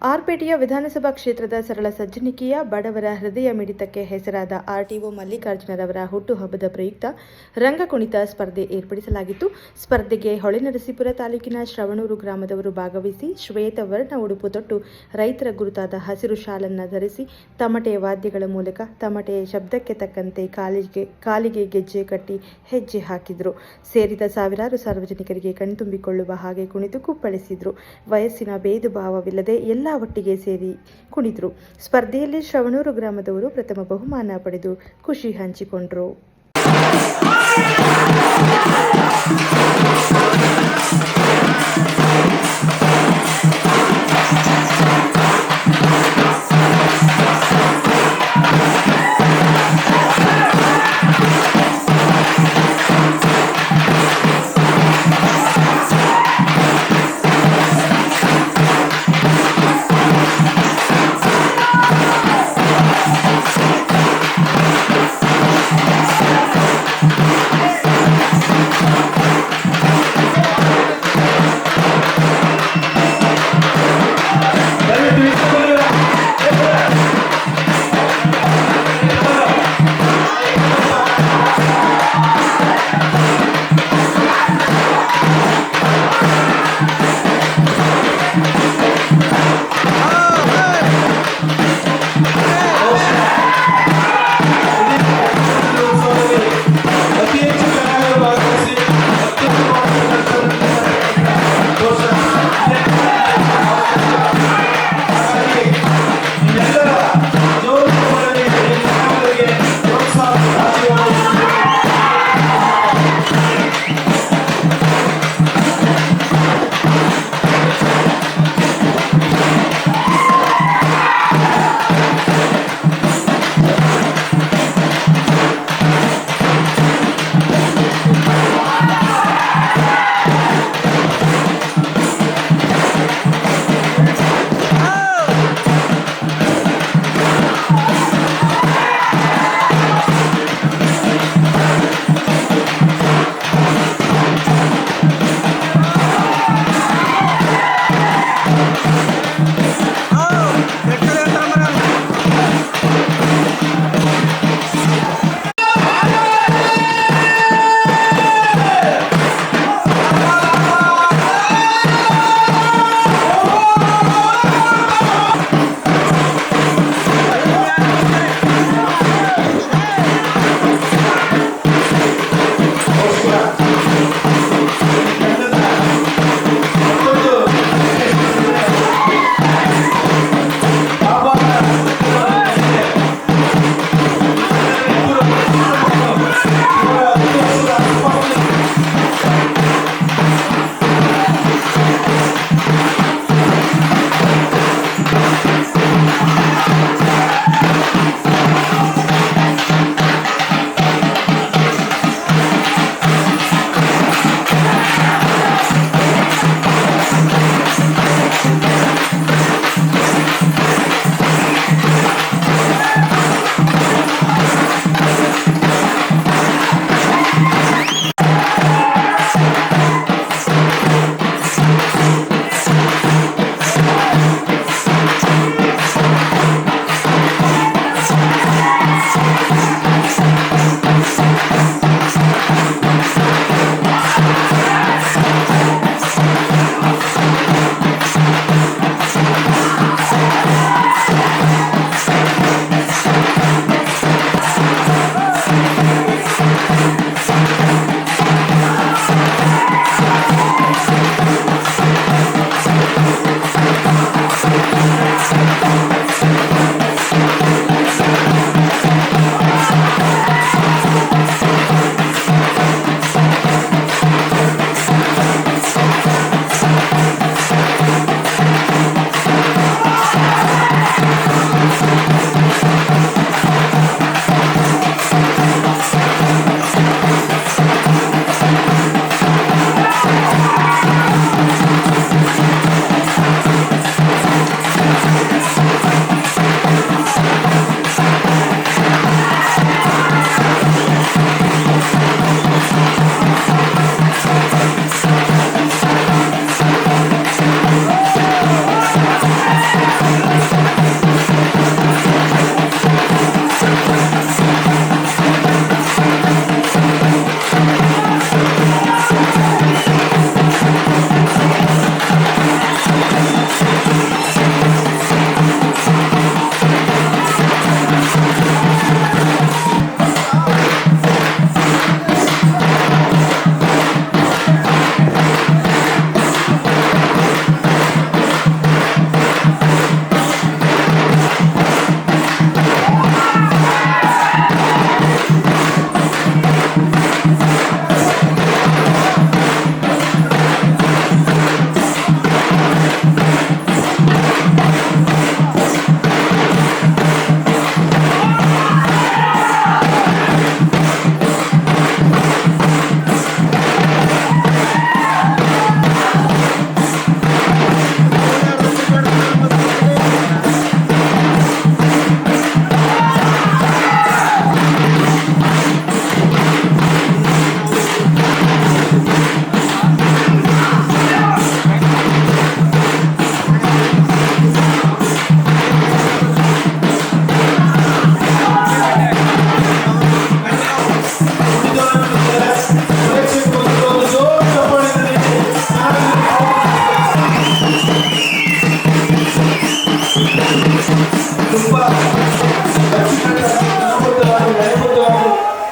ಆರ್ಪೇಟೆಯ ವಿಧಾನಸಭಾ ಕ್ಷೇತ್ರದ ಸರಳ ಸಜ್ಜನಿಕೆಯ ಬಡವರ ಹೃದಯ ಮಿಡಿತಕ್ಕೆ ಹೆಸರಾದ ಆರ್ಟಿಒ ಮಲ್ಲಿಕಾರ್ಜುನರವರ ಹುಟ್ಟುಹಬ್ಬದ ಪ್ರಯುಕ್ತ ರಂಗಕುಣಿತ ಸ್ಪರ್ಧೆ ಏರ್ಪಡಿಸಲಾಗಿತ್ತು. ಸ್ಪರ್ಧೆಗೆ ಹೊಳೆನರಸೀಪುರ ತಾಲೂಕಿನ ಶ್ರವಣೂರು ಗ್ರಾಮದವರು ಭಾಗವಹಿಸಿ ಶ್ವೇತವರ್ಣ ಉಡುಪು ತೊಟ್ಟು ರೈತರ ಗುರುತಾದ ಹಸಿರು ಶಾಲನ್ನು ಧರಿಸಿ ತಮಟೆ ವಾದ್ಯಗಳ ಮೂಲಕ ತಮಟೆಯ ಶಬ್ದಕ್ಕೆ ತಕ್ಕಂತೆ ಕಾಲಿಗೆ ಗೆಜ್ಜೆ ಕಟ್ಟಿ ಹೆಜ್ಜೆ ಹಾಕಿದರು. ಸೇರಿದ ಸಾವಿರಾರು ಸಾರ್ವಜನಿಕರಿಗೆ ಕಣ್ತುಂಬಿಕೊಳ್ಳುವ ಹಾಗೆ ಕುಣಿದು ಕುಪ್ಪಳಿಸಿದರು. ವಯಸ್ಸಿನ ಭೇದ ಭಾವವಿಲ್ಲದೆ ಎಲ್ಲ ಒಟ್ಟಿಗೆ ಸೇರಿ ಕುಣಿದರು. ಸ್ಪರ್ಧೆಯಲ್ಲಿ ಶ್ರವಣೂರು ಗ್ರಾಮದವರು ಪ್ರಥಮ ಬಹುಮಾನ ಪಡೆದು ಖುಷಿ ಹಂಚಿಕೊಂಡರು.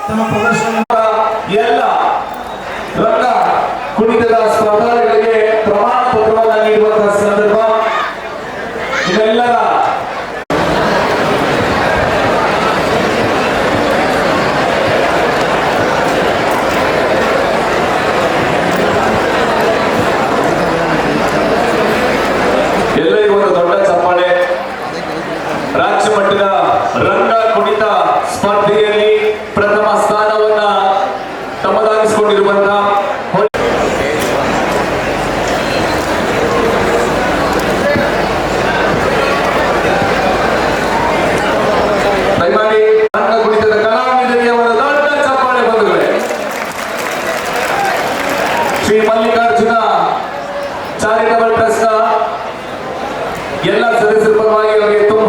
ತಮ್ಮ ಪ್ರದರ್ಶನ ಎಲ್ಲ ರಂಗ ಕುಣಿತದ ಸ್ಪರ್ಧಾಗಳಿಗೆ ಪ್ರಮಾಣ ಪತ್ರವನ್ನು ನೀಡುವಂತಹ ಸಂದರ್ಭ. ಇದೆಲ್ಲರ ಎಲ್ಲರಿಗೂ ಒಂದು ದೊಡ್ಡ ಚಪ್ಪಾಳೆ. ರಾಜ್ಯ ಮಟ್ಟದ ರಂಗ ಕುಣಿತ ಸ್ಪರ್ಧೆಯಲ್ಲಿ ಪ್ರಥಮ ಸ್ಥಾನವನ್ನ ತಮ್ಮದಾಗಿಸಿಕೊಂಡಿರುವಂತಹ ದಯಮಾಡಿ ರಂಗ ಕುಣಿತದ ಕಲಾವಿದರಿಗೆ ಅವರ ದೊಡ್ಡ ಚಪ್ಪಾಳೆ ಬಂಧುಗಳೇ. ಶ್ರೀ ಮಲ್ಲಿಕಾರ್ಜುನ ಚಾರಿಟಬಲ್ ಟ್ರಸ್ಟ್ ಎಲ್ಲ ಸದಸ್ಯರ ಪರವಾಗಿ ಅವರಿಗೆ ತುಂಬ